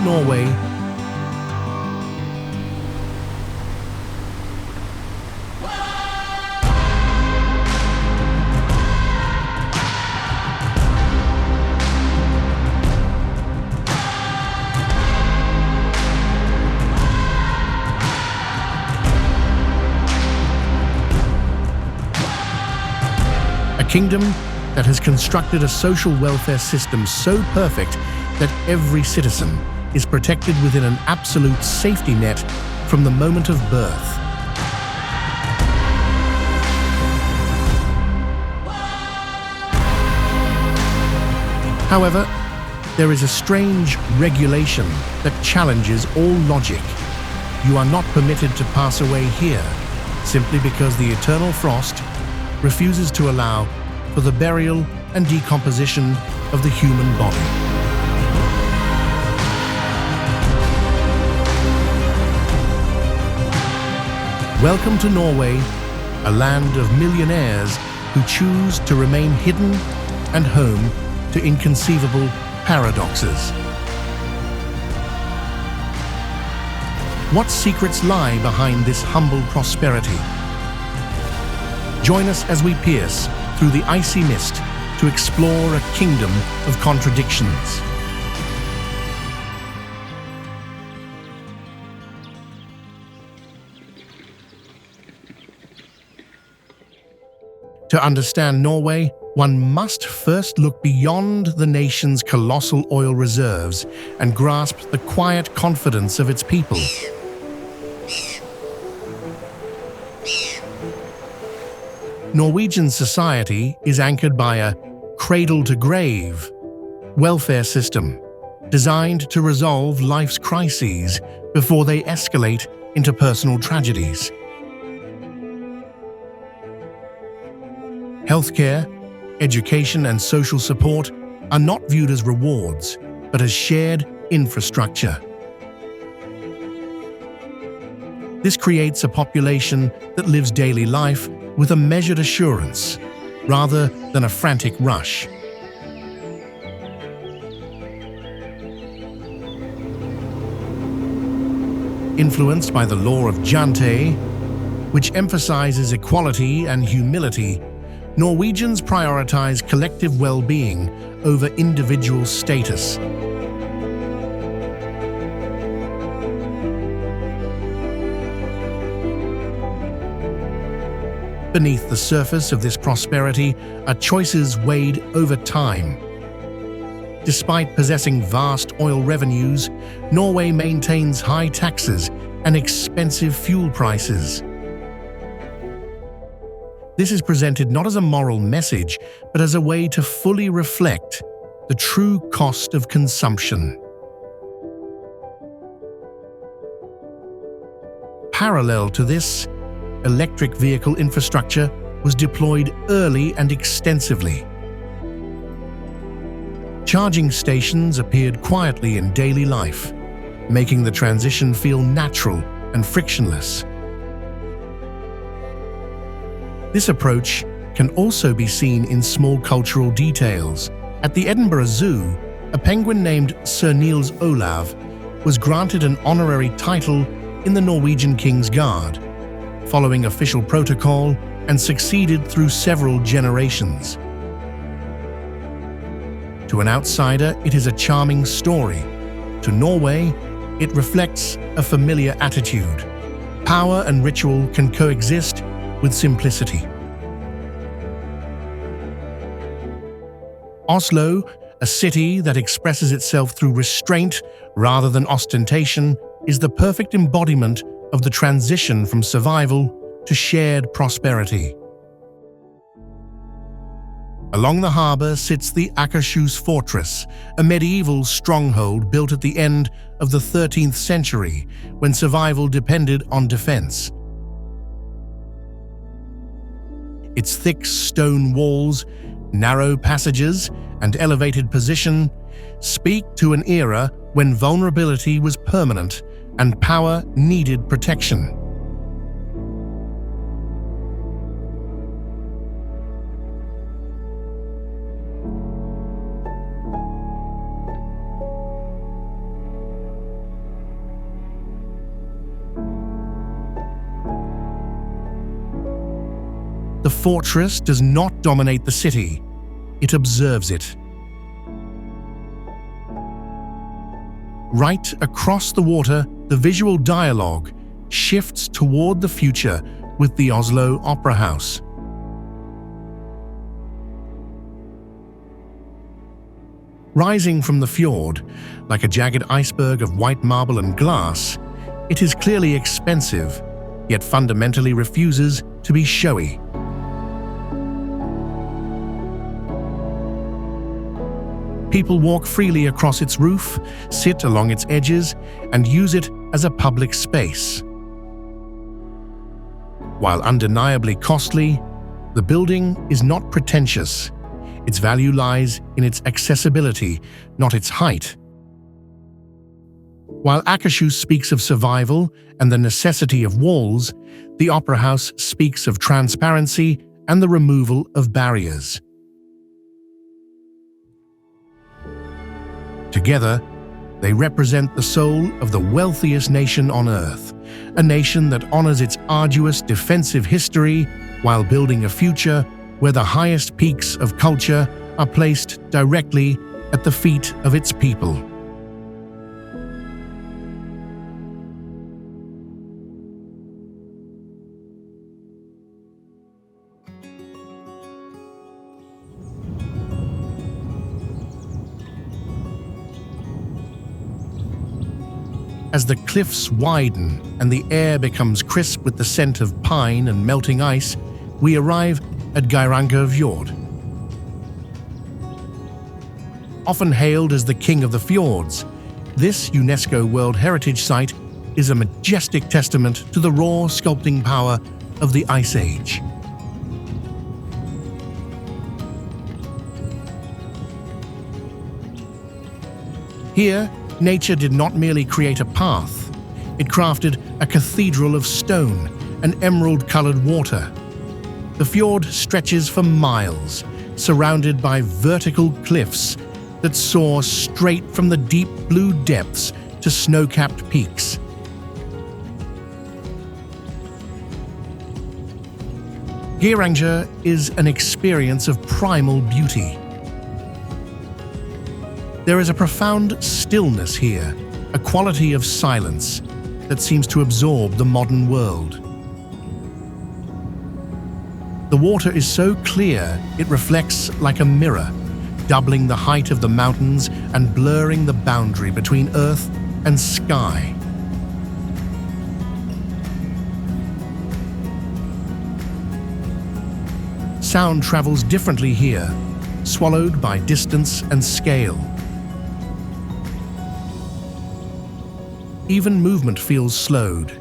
Norway. A kingdom that has constructed a social welfare system so perfect that every citizen is protected within an absolute safety net from the moment of birth. However, there is a strange regulation that challenges all logic. You are not permitted to pass away here simply because the eternal frost refuses to allow for the burial and decomposition of the human body. Welcome to Norway, a land of millionaires who choose to remain hidden and home to inconceivable paradoxes. What secrets lie behind this humble prosperity? Join us as we pierce through the icy mist to explore a kingdom of contradictions. To understand Norway, one must first look beyond the nation's colossal oil reserves and grasp the quiet confidence of its people. Norwegian society is anchored by a cradle-to-grave welfare system designed to resolve life's crises before they escalate into personal tragedies. Healthcare, education, and social support are not viewed as rewards, but as shared infrastructure. This creates a population that lives daily life with a measured assurance, rather than a frantic rush. Influenced by the law of Jante, which emphasizes equality and humility, Norwegians prioritize collective well-being over individual status. Beneath the surface of this prosperity are choices weighed over time. Despite possessing vast oil revenues, Norway maintains high taxes and expensive fuel prices. This is presented not as a moral message, but as a way to fully reflect the true cost of consumption. Parallel to this, electric vehicle infrastructure was deployed early and extensively. Charging stations appeared quietly in daily life, making the transition feel natural and frictionless. This approach can also be seen in small cultural details. At the Edinburgh Zoo, a penguin named Sir Niels Olav was granted an honorary title in the Norwegian King's Guard, following official protocol and succeeded through several generations. To an outsider, it is a charming story. To Norway, it reflects a familiar attitude. Power and ritual can coexist with simplicity. Oslo, a city that expresses itself through restraint rather than ostentation, is the perfect embodiment of the transition from survival to shared prosperity. Along the harbour sits the Akershus Fortress, a medieval stronghold built at the end of the 13th century when survival depended on defence. Its thick stone walls, narrow passages, and elevated position speak to an era when vulnerability was permanent and power needed protection. fortress does not dominate the city, it observes it. Right across the water, the visual dialogue shifts toward the future with the Oslo Opera House. Rising from the fjord, like a jagged iceberg of white marble and glass, it is clearly expensive, yet fundamentally refuses to be showy. People walk freely across its roof, sit along its edges, and use it as a public space. While undeniably costly, the building is not pretentious. Its value lies in its accessibility, not its height. While Akershus speaks of survival and the necessity of walls, the Opera House speaks of transparency and the removal of barriers. Together, they represent the soul of the wealthiest nation on Earth, a nation that honors its arduous defensive history while building a future where the highest peaks of culture are placed directly at the feet of its people. As the cliffs widen and the air becomes crisp with the scent of pine and melting ice, we arrive at Geiranger Fjord. Often hailed as the king of the fjords, this UNESCO World Heritage Site is a majestic testament to the raw sculpting power of the Ice Age. Here, nature did not merely create a path, it crafted a cathedral of stone and emerald-colored water. The fjord stretches for miles, surrounded by vertical cliffs that soar straight from the deep blue depths to snow-capped peaks. Geiranger is an experience of primal beauty. There is a profound stillness here, a quality of silence that seems to absorb the modern world. The water is so clear it reflects like a mirror, doubling the height of the mountains and blurring the boundary between earth and sky. Sound travels differently here, swallowed by distance and scale. Even movement feels slowed,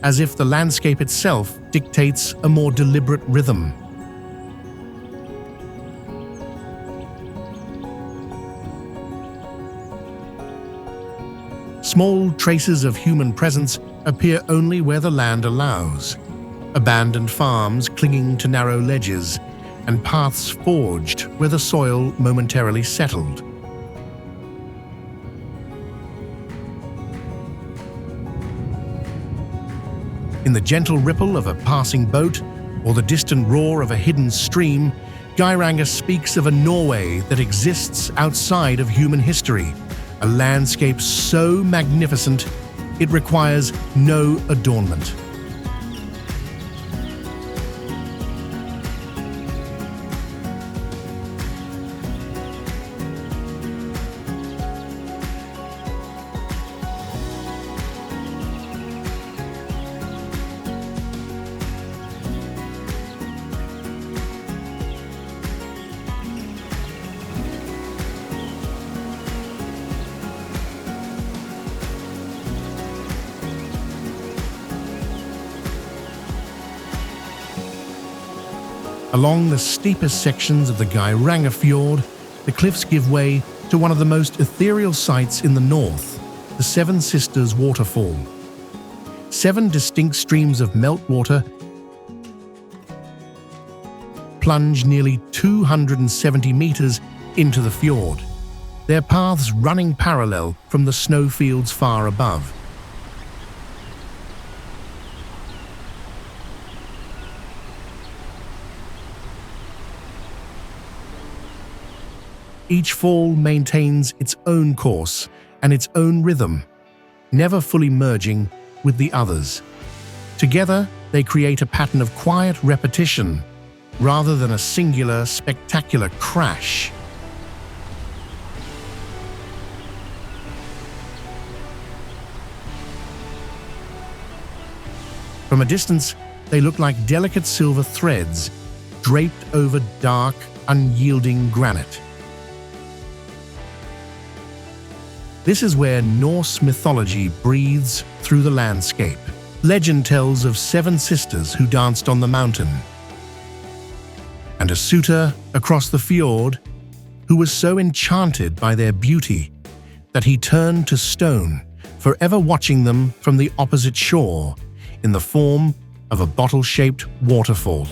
as if the landscape itself dictates a more deliberate rhythm. Small traces of human presence appear only where the land allows. Abandoned farms clinging to narrow ledges, and paths forged where the soil momentarily settled. In the gentle ripple of a passing boat or the distant roar of a hidden stream, Geiranger speaks of a Norway that exists outside of human history, a landscape so magnificent it requires no adornment. Along the steepest sections of the Geiranger Fjord, the cliffs give way to one of the most ethereal sights in the north, the Seven Sisters Waterfall. 7 distinct streams of meltwater plunge nearly 270 meters into the fjord, their paths running parallel from the snowfields far above. Each fall maintains its own course and its own rhythm, never fully merging with the others. Together, they create a pattern of quiet repetition rather than a singular, spectacular crash. From a distance, they look like delicate silver threads draped over dark, unyielding granite. This is where Norse mythology breathes through the landscape. Legend tells of 7 sisters who danced on the mountain, and a suitor across the fjord who was so enchanted by their beauty that he turned to stone, forever watching them from the opposite shore in the form of a bottle-shaped waterfall.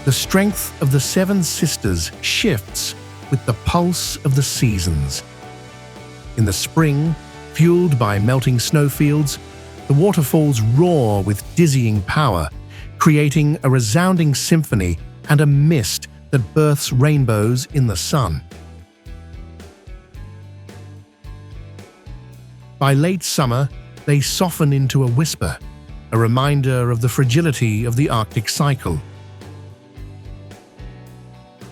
The strength of the 7 sisters shifts with the pulse of the seasons. In the spring, fueled by melting snowfields, the waterfalls roar with dizzying power, creating a resounding symphony and a mist that births rainbows in the sun. By late summer, they soften into a whisper, a reminder of the fragility of the Arctic cycle.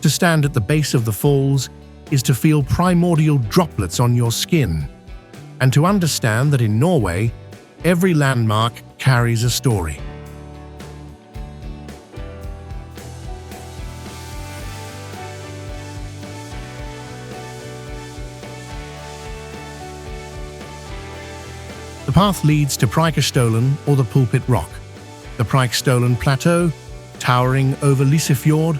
To stand at the base of the falls is to feel primordial droplets on your skin, and to understand that in Norway, every landmark carries a story. The path leads to Preikestolen, or the Pulpit Rock. The Preikestolen Plateau, towering over Lysefjord,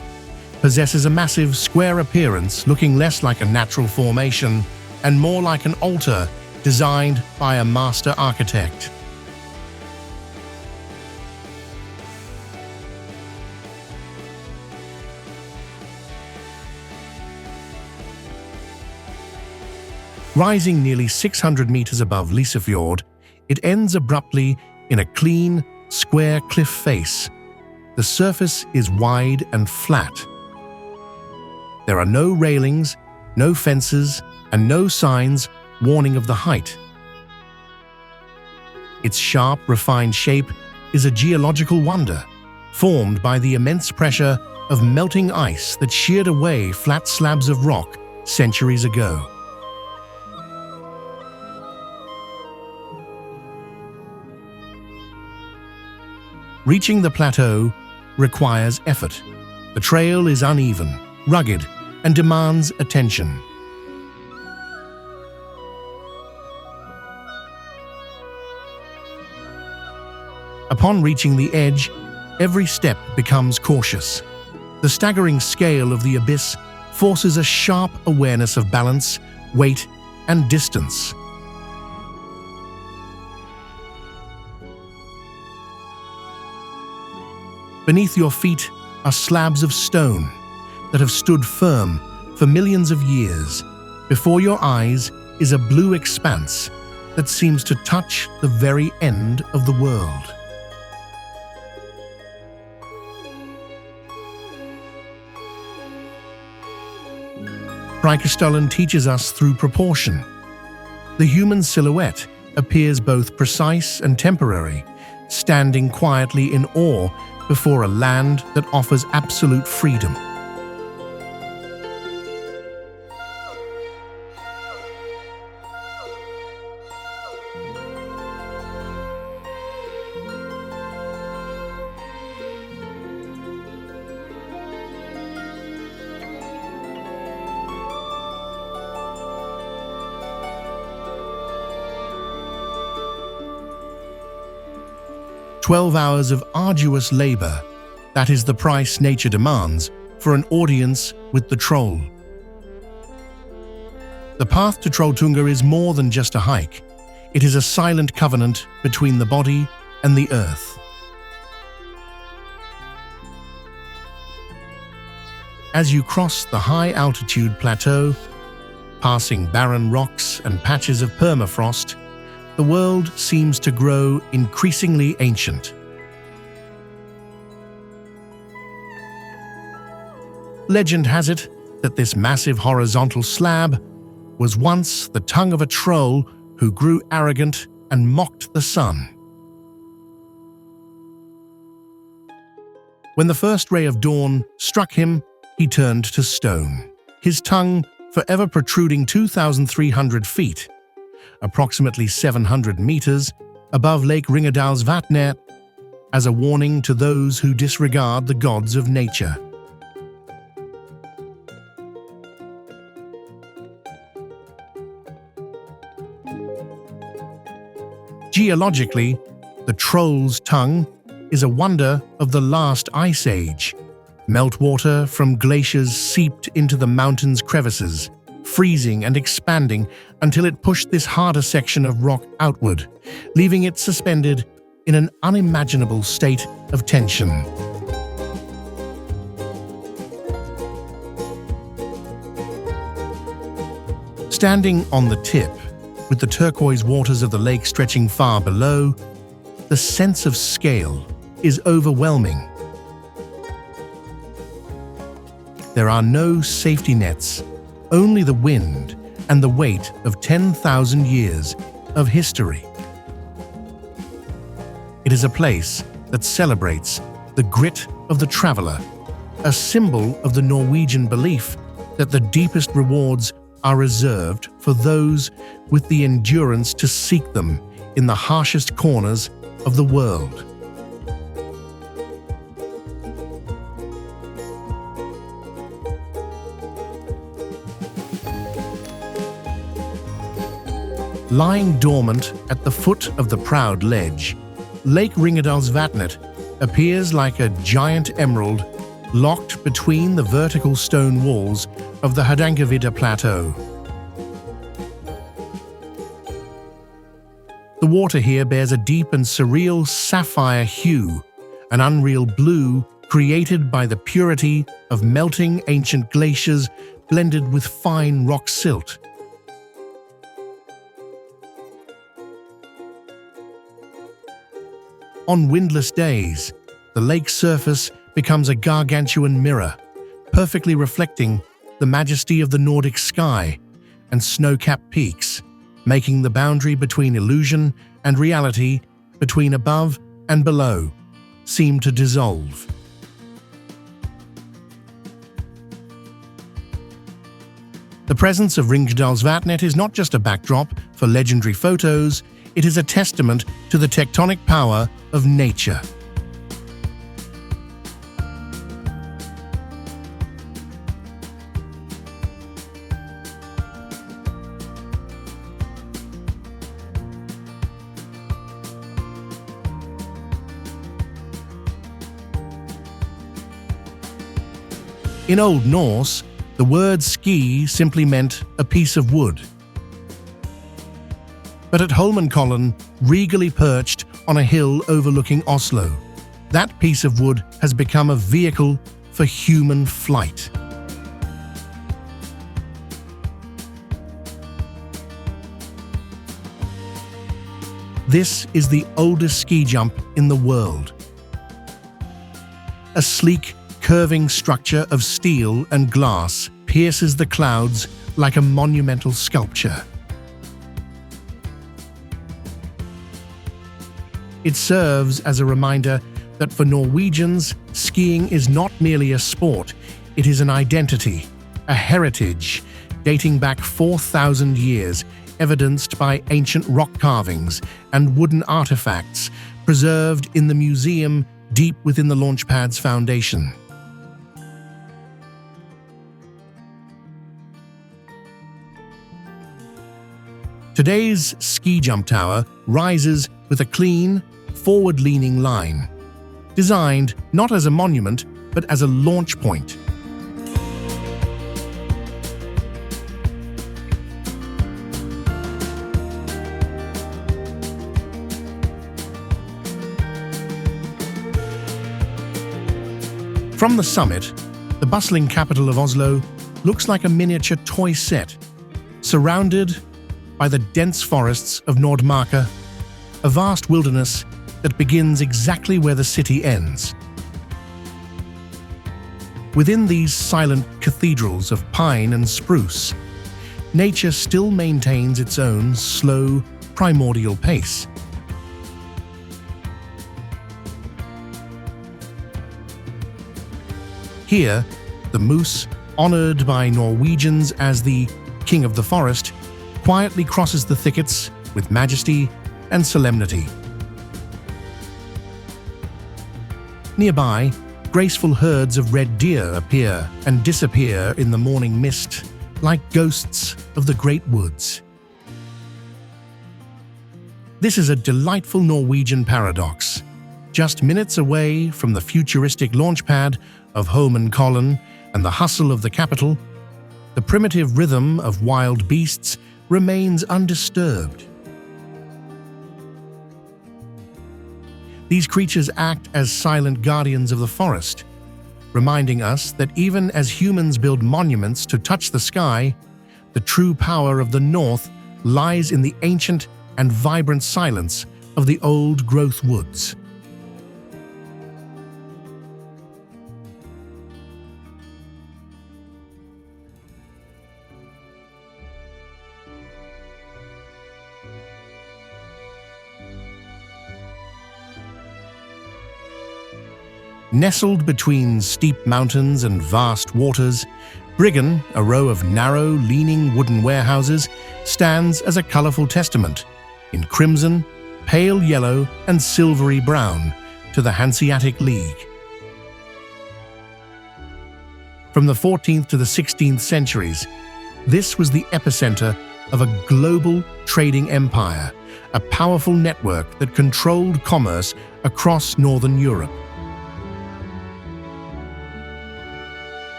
possesses a massive square appearance, looking less like a natural formation and more like an altar designed by a master architect. Rising nearly 600 meters above Lysefjord, it ends abruptly in a clean, square cliff face. The surface is wide and flat. There are no railings, no fences, and no signs warning of the height. Its sharp, refined shape is a geological wonder, formed by the immense pressure of melting ice that sheared away flat slabs of rock centuries ago. Reaching the plateau requires effort. The trail is uneven, rugged, and demands attention. Upon reaching the edge, every step becomes cautious. The staggering scale of the abyss forces a sharp awareness of balance, weight, and distance. Beneath your feet are slabs of stone that have stood firm for millions of years. Before your eyes is a blue expanse that seems to touch the very end of the world. Preikestolen teaches us through proportion. The human silhouette appears both precise and temporary, standing quietly in awe before a land that offers absolute freedom. "12 hours of arduous labor, that is the price nature demands for an audience with the troll." The path to Trolltunga is more than just a hike. It is a silent covenant between the body and the earth. As you cross the high-altitude plateau, passing barren rocks and patches of permafrost, the world seems to grow increasingly ancient. Legend has it that this massive horizontal slab was once the tongue of a troll who grew arrogant and mocked the sun. When the first ray of dawn struck him, he turned to stone, his tongue forever protruding 2,300 feet, approximately 700 meters, above Lake Ringadalsvatnet, as a warning to those who disregard the gods of nature. Geologically, the troll's tongue is a wonder of the last ice age. Meltwater from glaciers seeped into the mountain's crevices, freezing and expanding until it pushed this harder section of rock outward, leaving it suspended in an unimaginable state of tension. Standing on the tip, with the turquoise waters of the lake stretching far below, the sense of scale is overwhelming. There are no safety nets, only the wind and the weight of 10,000 years of history. It is a place that celebrates the grit of the traveler, a symbol of the Norwegian belief that the deepest rewards are reserved for those with the endurance to seek them in the harshest corners of the world. Lying dormant at the foot of the proud ledge, Lake Ringadalsvatnet appears like a giant emerald locked between the vertical stone walls of the Hardangervidda Plateau. The water here bears a deep and surreal sapphire hue, an unreal blue created by the purity of melting ancient glaciers blended with fine rock silt. On windless days, the lake's surface becomes a gargantuan mirror, perfectly reflecting the majesty of the Nordic sky and snow-capped peaks, making the boundary between illusion and reality, between above and below, seem to dissolve. The presence of Ringadalsvatnet is not just a backdrop for legendary photos, it is a testament to the tectonic power of nature. In Old Norse, the word ski simply meant a piece of wood. But at Holmenkollen, regally perched on a hill overlooking Oslo, that piece of wood has become a vehicle for human flight. This is the oldest ski jump in the world. A sleek, curving structure of steel and glass pierces the clouds like a monumental sculpture. It serves as a reminder that for Norwegians, skiing is not merely a sport, it is an identity, a heritage dating back 4,000 years, evidenced by ancient rock carvings and wooden artifacts preserved in the museum deep within the launchpad's foundation. Today's ski jump tower rises with a clean, forward-leaning line, designed not as a monument, but as a launch point. From the summit, the bustling capital of Oslo looks like a miniature toy set, surrounded by the dense forests of Nordmarka, a vast wilderness that begins exactly where the city ends. Within these silent cathedrals of pine and spruce, nature still maintains its own slow, primordial pace. Here, the moose, honored by Norwegians as the king of the forest, quietly crosses the thickets with majesty and solemnity. Nearby, graceful herds of red deer appear and disappear in the morning mist, like ghosts of the great woods. This is a delightful Norwegian paradox. Just minutes away from the futuristic launchpad of Holmenkollen and the hustle of the capital, the primitive rhythm of wild beasts remains undisturbed. These creatures act as silent guardians of the forest, reminding us that even as humans build monuments to touch the sky, the true power of the North lies in the ancient and vibrant silence of the old-growth woods. Nestled between steep mountains and vast waters, Briggen, a row of narrow, leaning wooden warehouses, stands as a colorful testament, in crimson, pale yellow, and silvery brown, to the Hanseatic League. From the 14th to the 16th centuries, this was the epicenter of a global trading empire, a powerful network that controlled commerce across Northern Europe.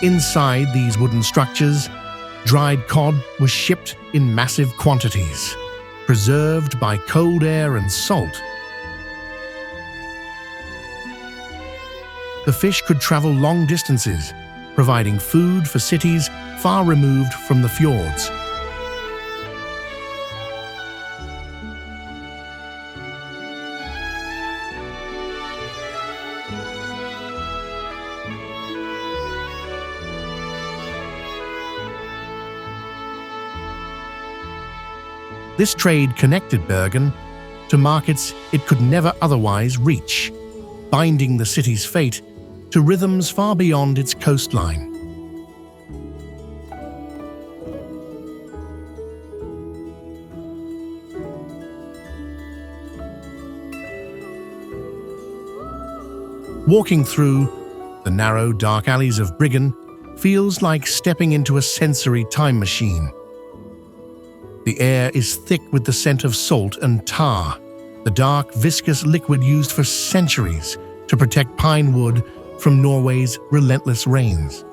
Inside these wooden structures, dried cod was shipped in massive quantities, preserved by cold air and salt. The fish could travel long distances, providing food for cities far removed from the fjords. This trade connected Bergen to markets it could never otherwise reach, binding the city's fate to rhythms far beyond its coastline. Walking through the narrow, dark alleys of Briggen feels like stepping into a sensory time machine. The air is thick with the scent of salt and tar, the dark, viscous liquid used for centuries to protect pine wood from Norway's relentless rains.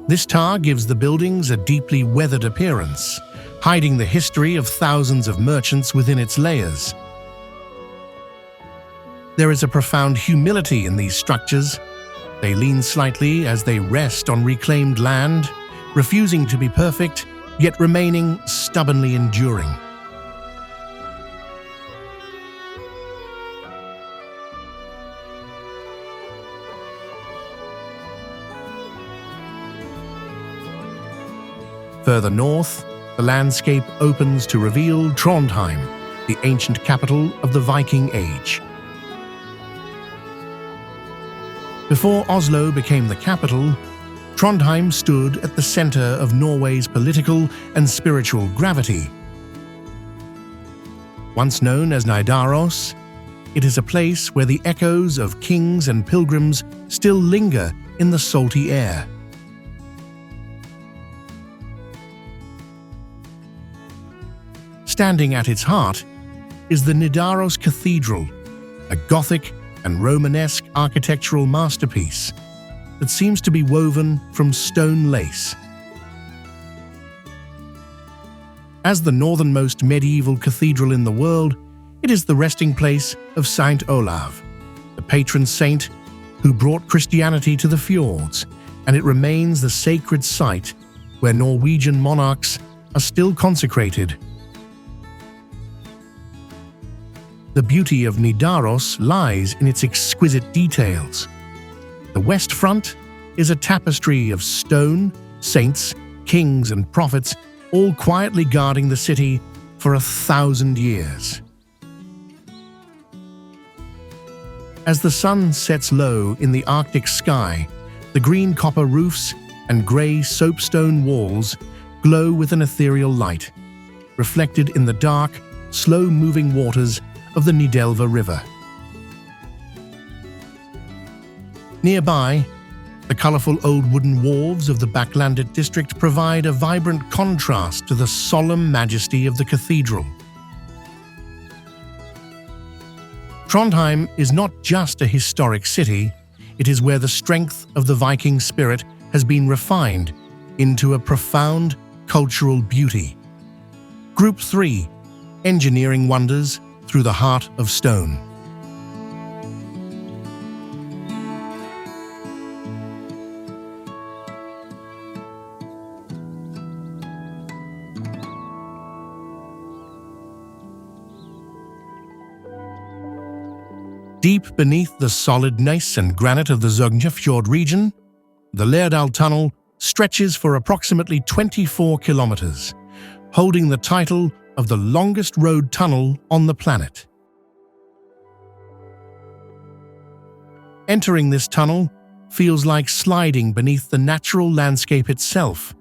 This tar gives the buildings a deeply weathered appearance, hiding the history of thousands of merchants within its layers. There is a profound humility in these structures. They lean slightly as they rest on reclaimed land, refusing to be perfect, yet remaining stubbornly enduring. Further north, the landscape opens to reveal Trondheim, the ancient capital of the Viking Age. Before Oslo became the capital, Trondheim stood at the center of Norway's political and spiritual gravity. Once known as Nidaros, it is a place where the echoes of kings and pilgrims still linger in the salty air. Standing at its heart is the Nidaros Cathedral, a Gothic and Romanesque architectural masterpiece that seems to be woven from stone lace. As the northernmost medieval cathedral in the world, it is the resting place of Saint Olav, the patron saint who brought Christianity to the fjords, and it remains the sacred site where Norwegian monarchs are still consecrated. The beauty of Nidaros lies in its exquisite details. The west front is a tapestry of stone, saints, kings, and prophets, all quietly guarding the city for 1,000 years. As the sun sets low in the Arctic sky, the green copper roofs and grey soapstone walls glow with an ethereal light, reflected in the dark, slow-moving waters of the Nidelva River. Nearby, the colourful old wooden wharves of the Backlandet district provide a vibrant contrast to the solemn majesty of the cathedral. Trondheim is not just a historic city, it is where the strength of the Viking spirit has been refined into a profound cultural beauty. Group 3: Engineering Wonders through the Heart of Stone. Deep beneath the solid gneiss and granite of the Sognefjord region, the Lærdal Tunnel stretches for approximately 24 kilometers, holding the title of the longest road tunnel on the planet. Entering this tunnel feels like sliding beneath the natural landscape itself,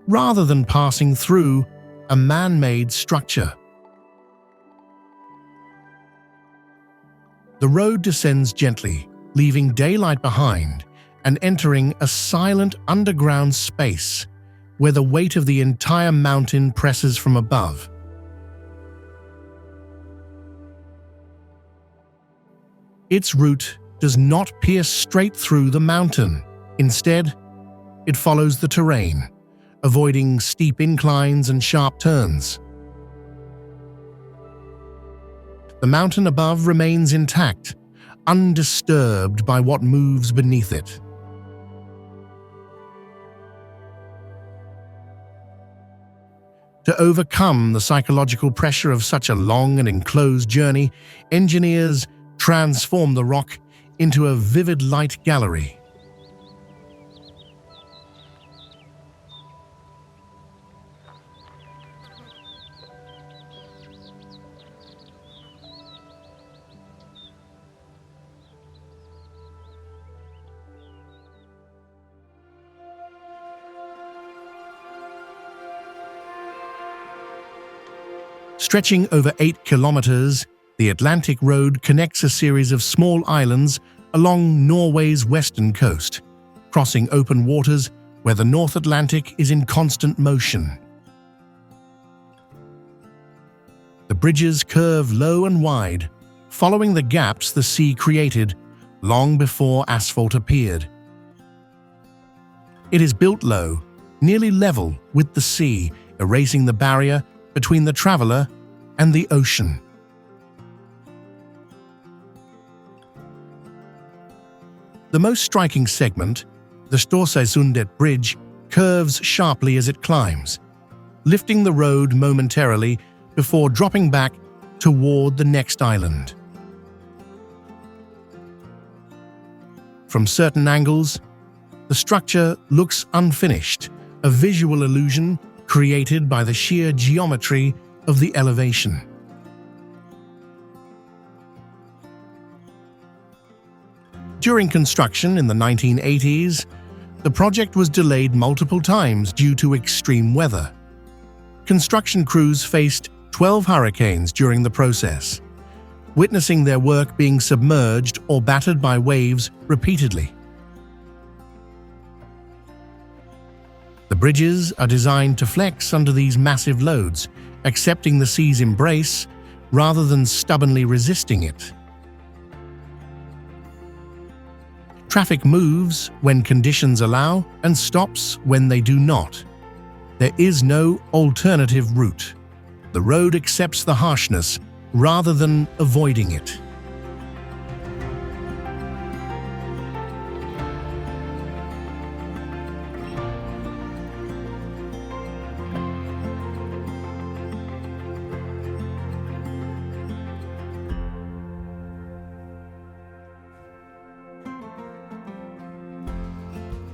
rather than passing through a man-made structure. The road descends gently, leaving daylight behind and entering a silent underground space where the weight of the entire mountain presses from above. Its route does not pierce straight through the mountain. Instead, it follows the terrain, avoiding steep inclines and sharp turns. The mountain above remains intact, undisturbed by what moves beneath it. To overcome the psychological pressure of such a long and enclosed journey, engineers transform the rock into a vivid light gallery. Stretching over 8 kilometers, the Atlantic Road connects a series of small islands along Norway's western coast, crossing open waters where the North Atlantic is in constant motion. The bridges curve low and wide, following the gaps the sea created long before asphalt appeared. It is built low, nearly level with the sea, erasing the barrier between the traveler and the ocean. The most striking segment, the Storseisundet Bridge, curves sharply as it climbs, lifting the road momentarily before dropping back toward the next island. From certain angles, the structure looks unfinished, a visual illusion created by the sheer geometry of the elevation. During construction in the 1980s, the project was delayed multiple times due to extreme weather. Construction crews faced 12 hurricanes during the process, witnessing their work being submerged or battered by waves repeatedly. The bridges are designed to flex under these massive loads, accepting the sea's embrace rather than stubbornly resisting it. Traffic moves when conditions allow and stops when they do not. There is no alternative route. The road accepts the harshness rather than avoiding it.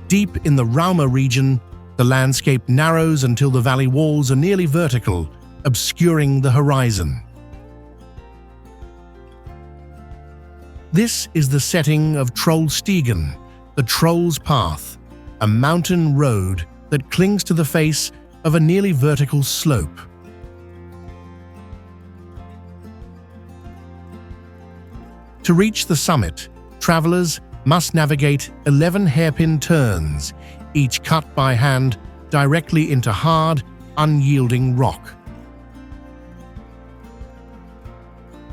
Deep in the Rauma region, the landscape narrows until the valley walls are nearly vertical, obscuring the horizon. This is the setting of Trollstigen, the Troll's Path, a mountain road that clings to the face of a nearly vertical slope. To reach the summit, travelers must navigate 11 hairpin turns, each cut by hand directly into hard, unyielding rock.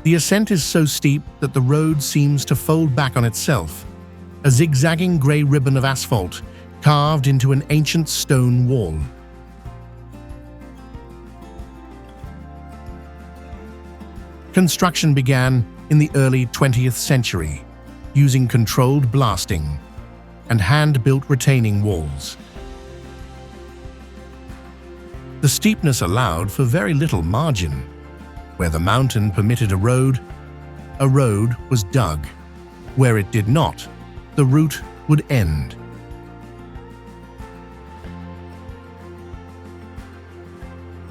The ascent is so steep that the road seems to fold back on itself, a zigzagging grey ribbon of asphalt carved into an ancient stone wall. Construction began in the early 20th century, using controlled blasting and hand-built retaining walls. The steepness allowed for very little margin. Where the mountain permitted a road was dug. Where it did not, the route would end.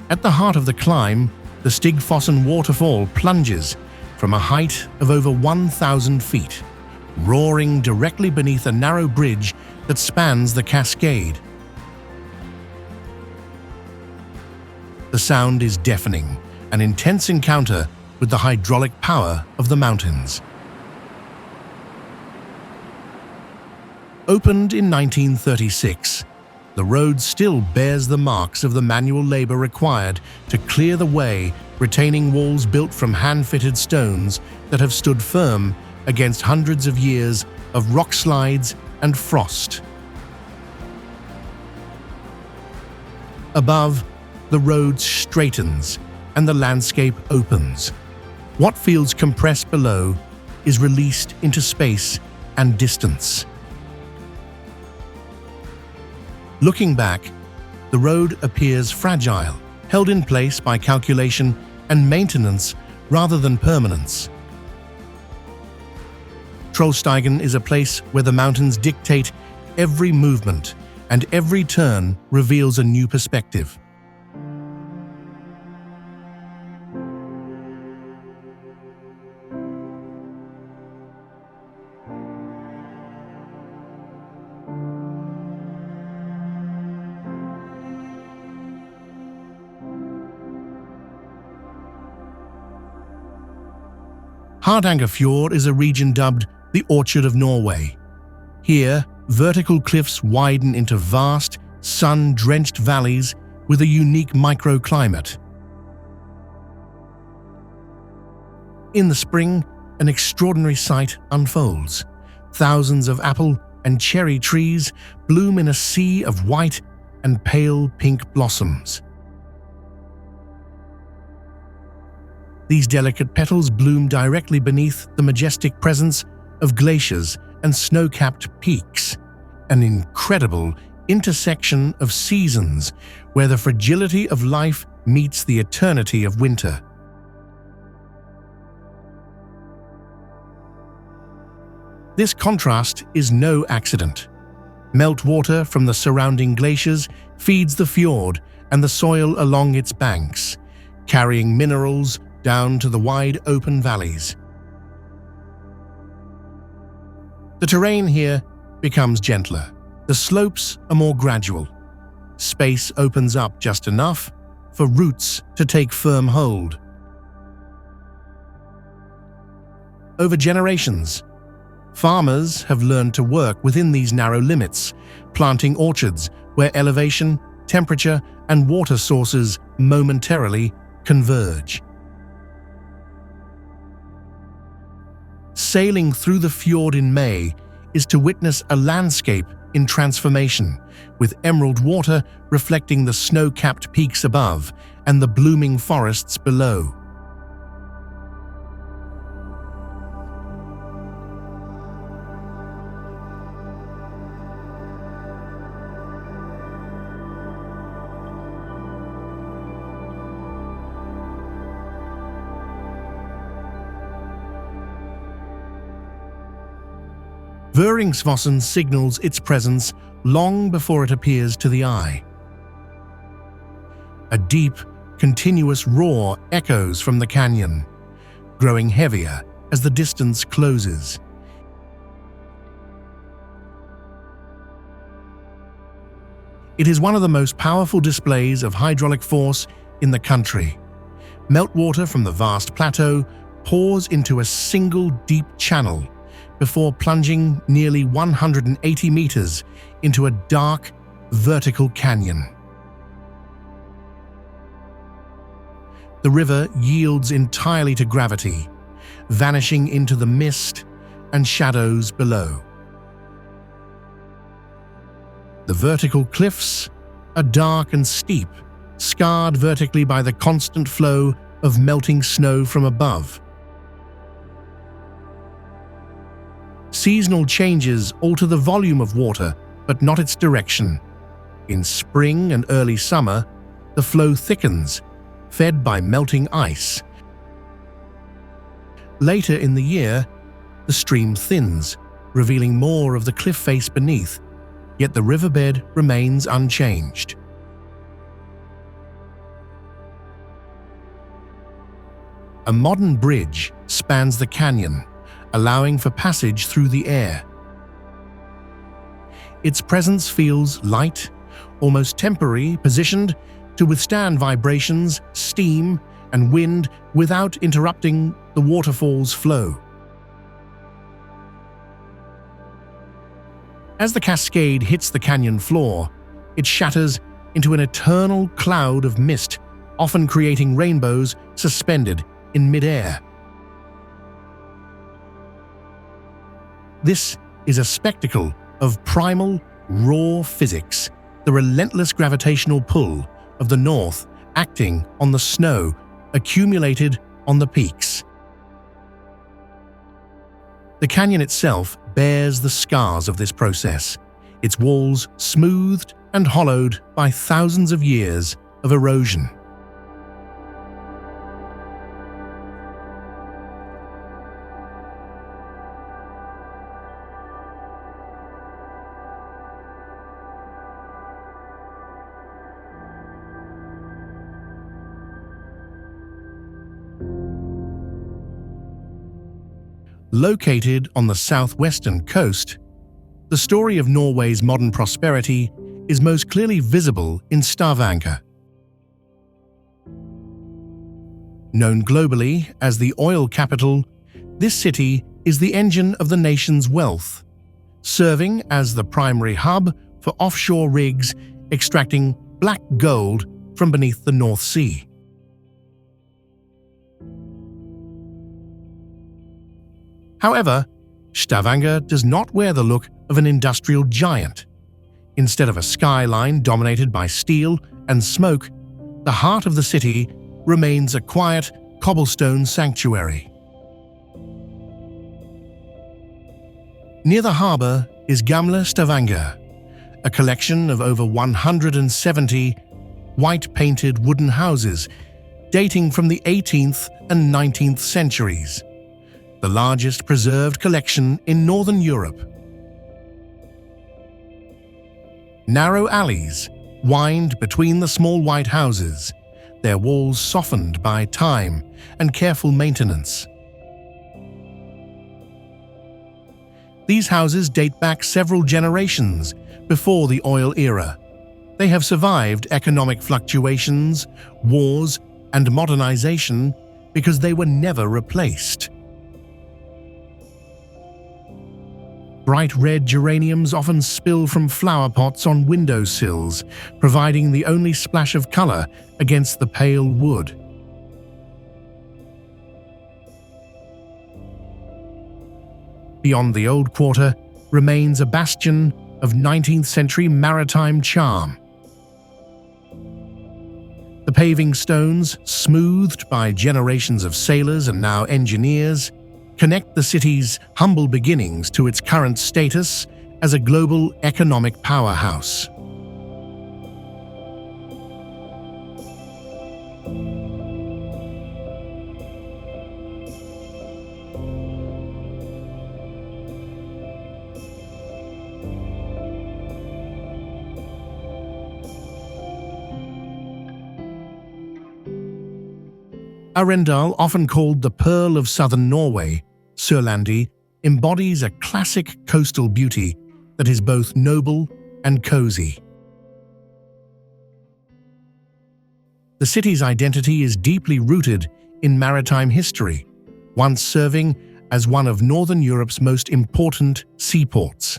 At the heart of the climb, the Stigfossen waterfall plunges from a height of over 1,000 feet, roaring directly beneath a narrow bridge that spans the cascade. The sound is deafening, an intense encounter with the hydraulic power of the mountains. Opened in 1936, the road still bears the marks of the manual labor required to clear the way, retaining walls built from hand-fitted stones that have stood firm against hundreds of years of rock slides and frost. Above, the road straightens and the landscape opens. What feels compressed below is released into space and distance. Looking back, the road appears fragile, held in place by calculation and maintenance rather than permanence. Trollstigen is a place where the mountains dictate every movement, and every turn reveals a new perspective. Hardanger Fjord is a region dubbed the Orchard of Norway. Here, vertical cliffs widen into vast, sun-drenched valleys with a unique microclimate. In the spring, an extraordinary sight unfolds. Thousands of apple and cherry trees bloom in a sea of white and pale pink blossoms. These delicate petals bloom directly beneath the majestic presence of glaciers and snow-capped peaks, an incredible intersection of seasons where the fragility of life meets the eternity of winter. This contrast is no accident. Meltwater from the surrounding glaciers feeds the fjord and the soil along its banks, carrying minerals down to the wide open valleys. The terrain here becomes gentler. The slopes are more gradual. Space opens up just enough for roots to take firm hold. Over generations, farmers have learned to work within these narrow limits, planting orchards where elevation, temperature, and water sources momentarily converge. Sailing through the fjord in May is to witness a landscape in transformation, with emerald water reflecting the snow-capped peaks above and the blooming forests below. Veringsfossen signals its presence long before it appears to the eye. A deep, continuous roar echoes from the canyon, growing heavier as the distance closes. It is one of the most powerful displays of hydraulic force in the country. Meltwater from the vast plateau pours into a single deep channel before plunging nearly 180 meters into a dark, vertical canyon. The river yields entirely to gravity, vanishing into the mist and shadows below. The vertical cliffs are dark and steep, scarred vertically by the constant flow of melting snow from above. Seasonal changes alter the volume of water, but not its direction. In spring and early summer, the flow thickens, fed by melting ice. Later in the year, the stream thins, revealing more of the cliff face beneath, yet the riverbed remains unchanged. A modern bridge spans the canyon, allowing for passage through the air. Its presence feels light, almost temporary, positioned to withstand vibrations, steam, and wind without interrupting the waterfall's flow. As the cascade hits the canyon floor, it shatters into an eternal cloud of mist, often creating rainbows suspended in midair. This is a spectacle of primal, raw physics, the relentless gravitational pull of the North acting on the snow accumulated on the peaks. The canyon itself bears the scars of this process, its walls smoothed and hollowed by thousands of years of erosion. Located on the southwestern coast, the story of Norway's modern prosperity is most clearly visible in Stavanger. Known globally as the oil capital, this city is the engine of the nation's wealth, serving as the primary hub for offshore rigs extracting black gold from beneath the North Sea. However, Stavanger does not wear the look of an industrial giant. Instead of a skyline dominated by steel and smoke, the heart of the city remains a quiet, cobblestone sanctuary. Near the harbour is Gamle Stavanger, a collection of over 170 white-painted wooden houses dating from the 18th and 19th centuries, the largest preserved collection in Northern Europe. Narrow alleys wind between the small white houses, their walls softened by time and careful maintenance. These houses date back several generations before the oil era. They have survived economic fluctuations, wars, and modernization because they were never replaced. Bright red geraniums often spill from flower pots on windowsills, providing the only splash of color against the pale wood. Beyond the old quarter remains a bastion of 19th century maritime charm. The paving stones, smoothed by generations of sailors and now engineers, connect the city's humble beginnings to its current status as a global economic powerhouse. Arendal, often called the Pearl of Southern Norway, Sørlandet, embodies a classic coastal beauty that is both noble and cozy. The city's identity is deeply rooted in maritime history, once serving as one of Northern Europe's most important seaports.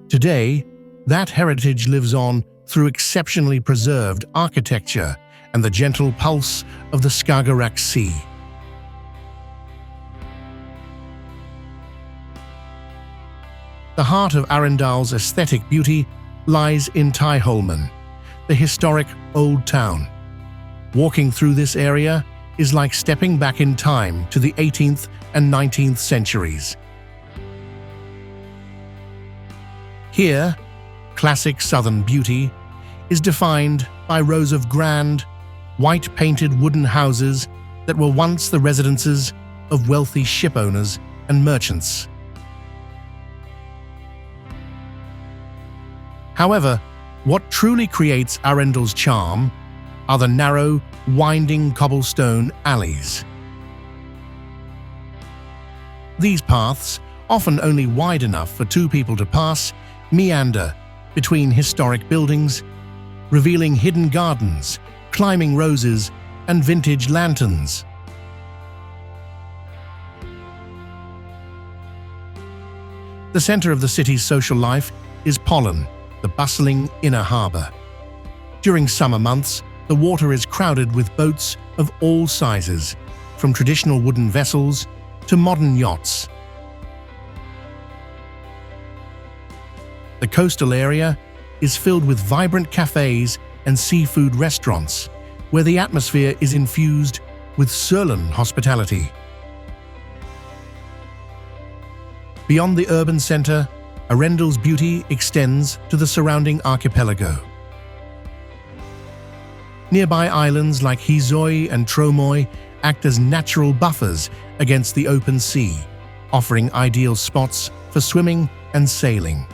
Today, that heritage lives on through exceptionally preserved architecture and the gentle pulse of the Skagerrak Sea. The heart of Arendal's aesthetic beauty lies in Tyholmen, the historic Old Town. Walking through this area is like stepping back in time to the 18th and 19th centuries. Here, classic southern beauty is defined by rows of grand, white-painted wooden houses that were once the residences of wealthy shipowners and merchants. However, what truly creates Arendal's charm are the narrow, winding cobblestone alleys. These paths, often only wide enough for two people to pass, meander between historic buildings, revealing hidden gardens, climbing roses, and vintage lanterns. The center of the city's social life is Pollen, the bustling inner harbor. During summer months, the water is crowded with boats of all sizes, from traditional wooden vessels to modern yachts. The coastal area is filled with vibrant cafes and seafood restaurants, where the atmosphere is infused with Sørland hospitality. Beyond the urban center, Arendal's beauty extends to the surrounding archipelago. Nearby islands like Hisøy and Tromøy act as natural buffers against the open sea, offering ideal spots for swimming and sailing.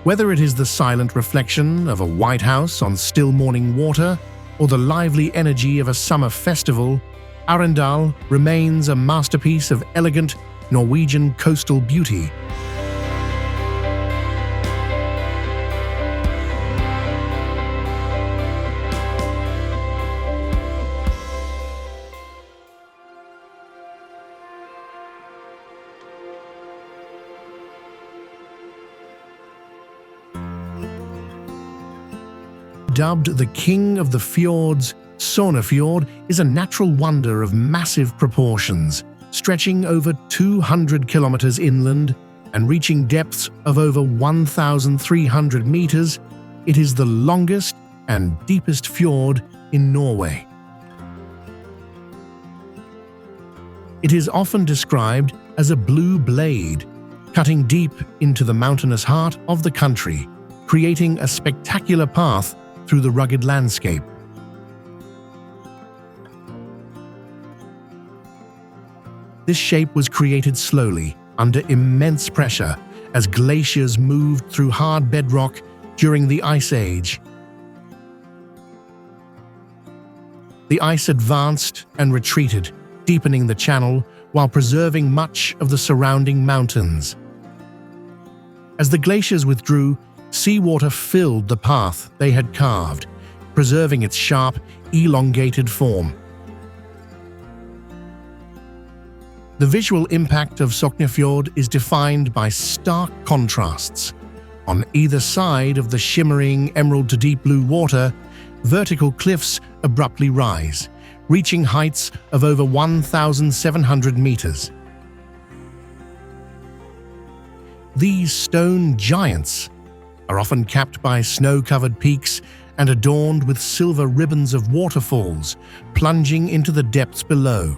Whether it is the silent reflection of a white house on still morning water or the lively energy of a summer festival, Arendal remains a masterpiece of elegant Norwegian coastal beauty. Dubbed the King of the Fjords, Sognefjord is a natural wonder of massive proportions, stretching over 200 kilometers inland and reaching depths of over 1,300 meters. It is the longest and deepest fjord in Norway. It is often described as a blue blade, cutting deep into the mountainous heart of the country, creating a spectacular path through the rugged landscape. This shape was created slowly, under immense pressure, as glaciers moved through hard bedrock during the Ice Age. The ice advanced and retreated, deepening the channel while preserving much of the surrounding mountains. As the glaciers withdrew, seawater filled the path they had carved, preserving its sharp, elongated form. The visual impact of Sognefjord is defined by stark contrasts. On either side of the shimmering emerald to deep blue water, vertical cliffs abruptly rise, reaching heights of over 1,700 meters. These stone giants are often capped by snow-covered peaks and adorned with silver ribbons of waterfalls plunging into the depths below.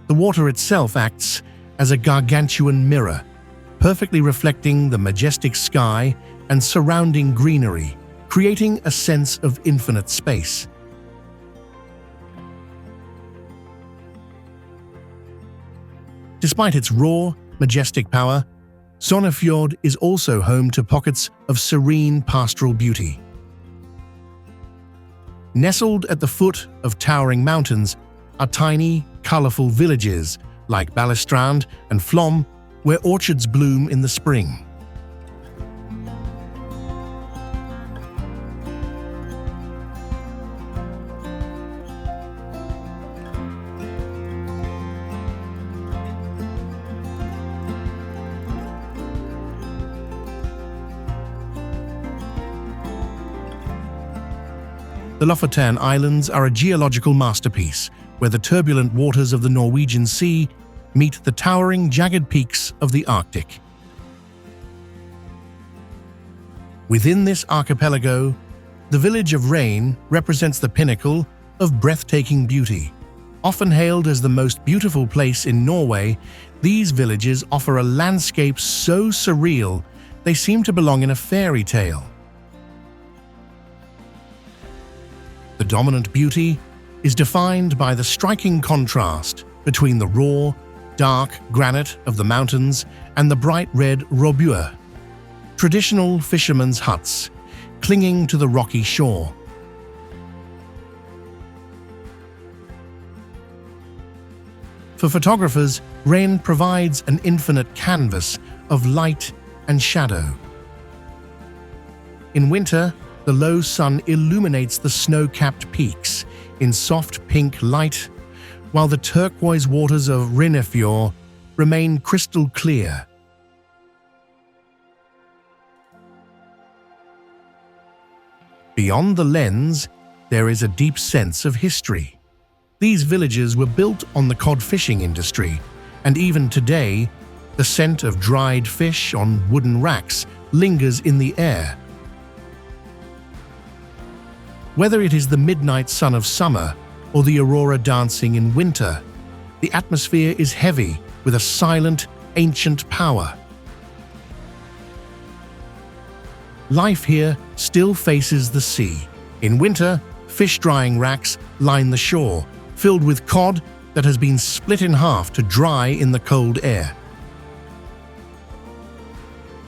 The water itself acts as a gargantuan mirror, perfectly reflecting the majestic sky and surrounding greenery, creating a sense of infinite space. Despite its raw, majestic power, Sonnefjord is also home to pockets of serene pastoral beauty. Nestled at the foot of towering mountains are tiny, colorful villages like Balestrand and Flom, where orchards bloom in the spring. The Lofoten Islands are a geological masterpiece, where the turbulent waters of the Norwegian Sea meet the towering, jagged peaks of the Arctic. Within this archipelago, the village of Rain represents the pinnacle of breathtaking beauty. Often hailed as the most beautiful place in Norway, these villages offer a landscape so surreal they seem to belong in a fairy tale. The dominant beauty is defined by the striking contrast between the raw, dark granite of the mountains and the bright red robur, traditional fishermen's huts clinging to the rocky shore. For photographers, Rain provides an infinite canvas of light and shadow. In winter, the low sun illuminates the snow-capped peaks in soft pink light, while the turquoise waters of Rinefjord remain crystal clear. Beyond the lens, there is a deep sense of history. These villages were built on the cod fishing industry, and even today, the scent of dried fish on wooden racks lingers in the air. Whether it is the midnight sun of summer or the aurora dancing in winter, the atmosphere is heavy with a silent, ancient power. Life here still faces the sea. In winter, fish drying racks line the shore, filled with cod that has been split in half to dry in the cold air.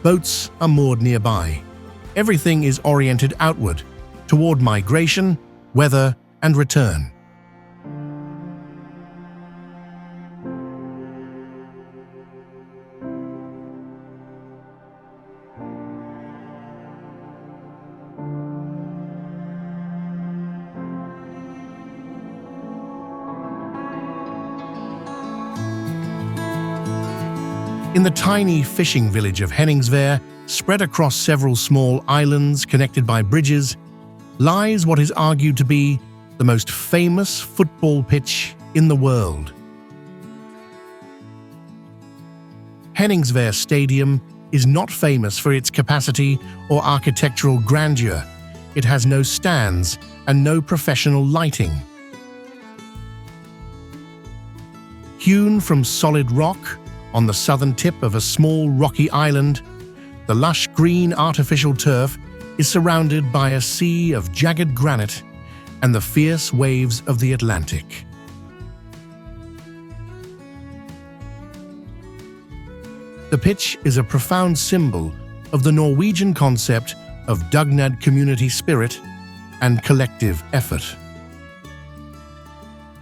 Boats are moored nearby. Everything is oriented outward, toward migration, weather, and return. In the tiny fishing village of Henningsvær, spread across several small islands connected by bridges, lies what is argued to be the most famous football pitch in the world. Henningsvær Stadium is not famous for its capacity or architectural grandeur. It has no stands and no professional lighting. Hewn from solid rock on the southern tip of a small rocky island, the lush green artificial turf is surrounded by a sea of jagged granite and the fierce waves of the Atlantic. The pitch is a profound symbol of the Norwegian concept of dugnad, community spirit, and collective effort.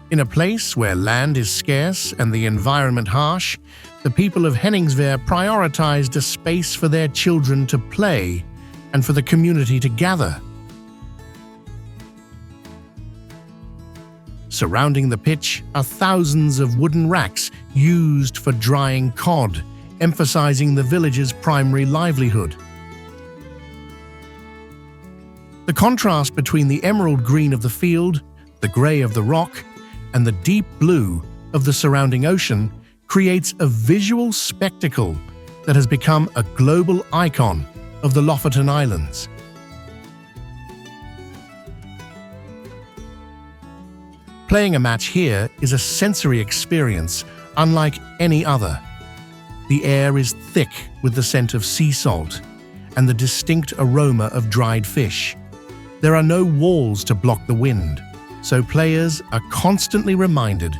In a place where land is scarce and the environment harsh, the people of Henningsvær prioritized a space for their children to play and for the community to gather. Surrounding the pitch are thousands of wooden racks used for drying cod, emphasizing the village's primary livelihood. The contrast between the emerald green of the field, the gray of the rock, and the deep blue of the surrounding ocean creates a visual spectacle that has become a global icon of the Lofoten Islands. Playing a match here is a sensory experience unlike any other. The air is thick with the scent of sea salt and the distinct aroma of dried fish. There are no walls to block the wind, so players are constantly reminded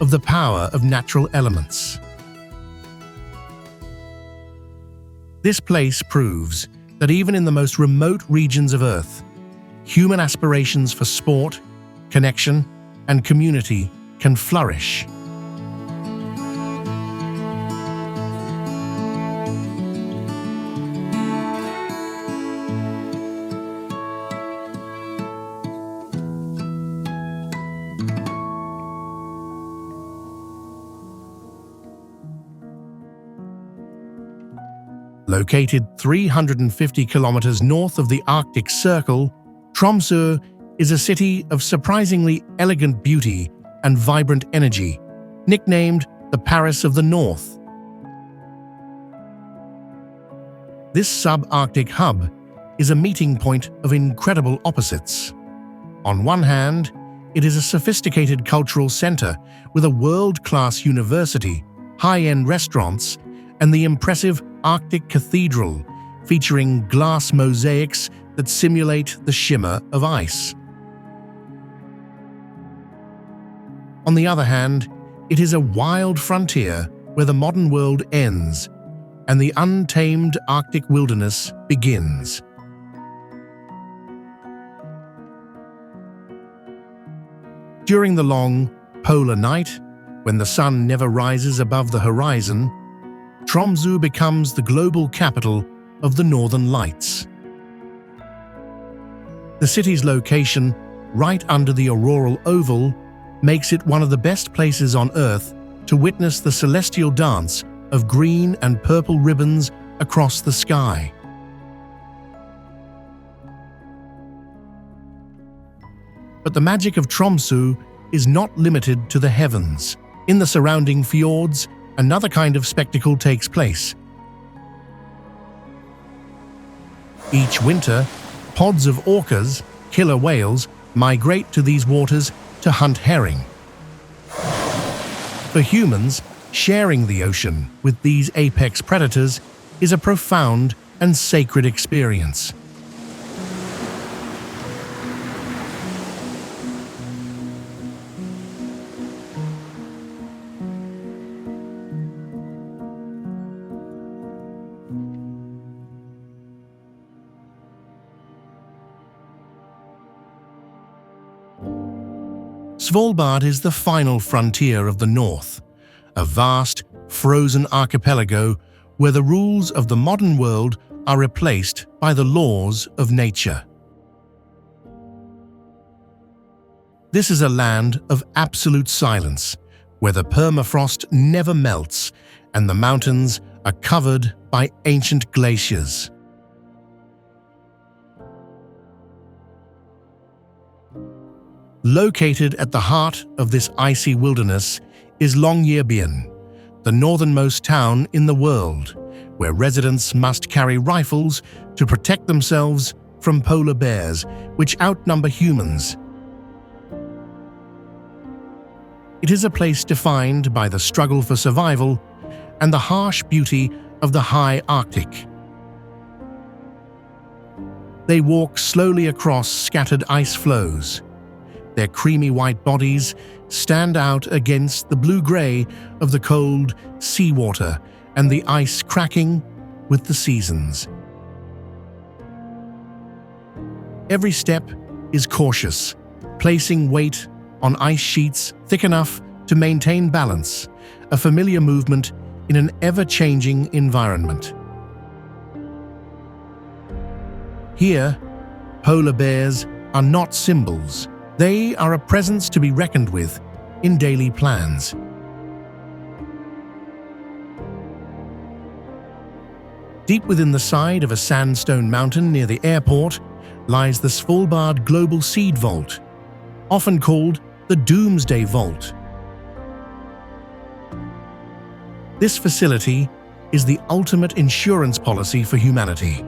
of the power of natural elements. This place proves that even in the most remote regions of Earth, human aspirations for sport, connection, and community can flourish. Located 350 kilometers north of the Arctic Circle, Tromsø is a city of surprisingly elegant beauty and vibrant energy, nicknamed the Paris of the North. This subarctic hub is a meeting point of incredible opposites. On one hand, it is a sophisticated cultural center with a world-class university, high-end restaurants, and the impressive Arctic Cathedral, featuring glass mosaics that simulate the shimmer of ice. On the other hand, it is a wild frontier where the modern world ends and the untamed Arctic wilderness begins. During the long polar night, when the sun never rises above the horizon, Tromsø becomes the global capital of the Northern Lights. The city's location, right under the auroral oval, makes it one of the best places on Earth to witness the celestial dance of green and purple ribbons across the sky. But the magic of Tromsø is not limited to the heavens. In the surrounding fjords, another kind of spectacle takes place. Each winter, pods of orcas, killer whales, migrate to these waters to hunt herring. For humans, sharing the ocean with these apex predators is a profound and sacred experience. Svalbard is the final frontier of the North, a vast, frozen archipelago where the rules of the modern world are replaced by the laws of nature. This is a land of absolute silence, where the permafrost never melts and the mountains are covered by ancient glaciers. Located at the heart of this icy wilderness is Longyearbyen, the northernmost town in the world, where residents must carry rifles to protect themselves from polar bears, which outnumber humans. It is a place defined by the struggle for survival and the harsh beauty of the high Arctic. They walk slowly across scattered ice floes. Their creamy white bodies stand out against the blue-gray of the cold seawater and the ice cracking with the seasons. Every step is cautious, placing weight on ice sheets thick enough to maintain balance, a familiar movement in an ever-changing environment. Here, polar bears are not symbols. They are a presence to be reckoned with in daily plans. Deep within the side of a sandstone mountain near the airport lies the Svalbard Global Seed Vault, often called the Doomsday Vault. This facility is the ultimate insurance policy for humanity.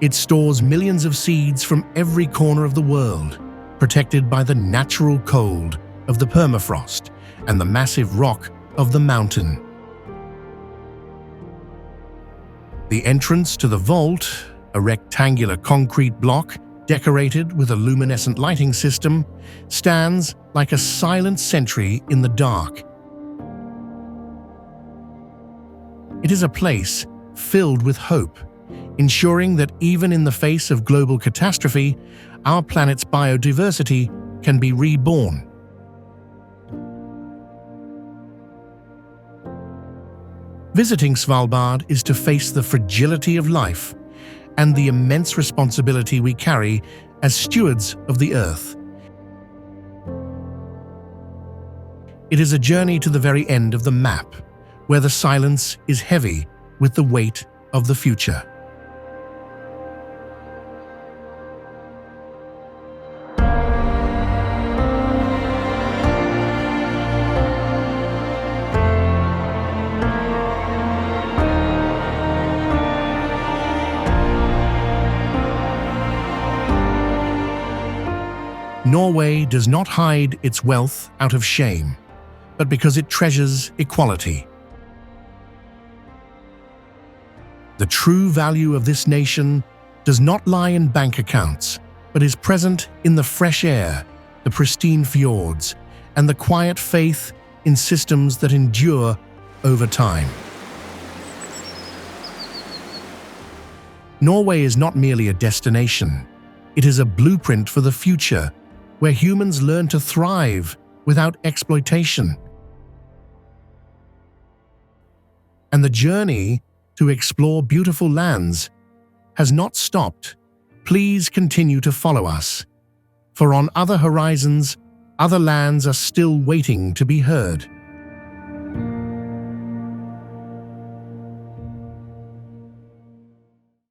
It stores millions of seeds from every corner of the world, protected by the natural cold of the permafrost and the massive rock of the mountain. The entrance to the vault, a rectangular concrete block decorated with a luminescent lighting system, stands like a silent sentry in the dark. It is a place filled with hope, ensuring that even in the face of global catastrophe, our planet's biodiversity can be reborn. Visiting Svalbard is to face the fragility of life and the immense responsibility we carry as stewards of the Earth. It is a journey to the very end of the map, where the silence is heavy with the weight of the future. Norway does not hide its wealth out of shame, but because it treasures equality. The true value of this nation does not lie in bank accounts, but is present in the fresh air, the pristine fjords, and the quiet faith in systems that endure over time. Norway is not merely a destination. It is a blueprint for the future, where humans learn to thrive without exploitation. And the journey to explore beautiful lands has not stopped. Please continue to follow us, for on other horizons, other lands are still waiting to be heard.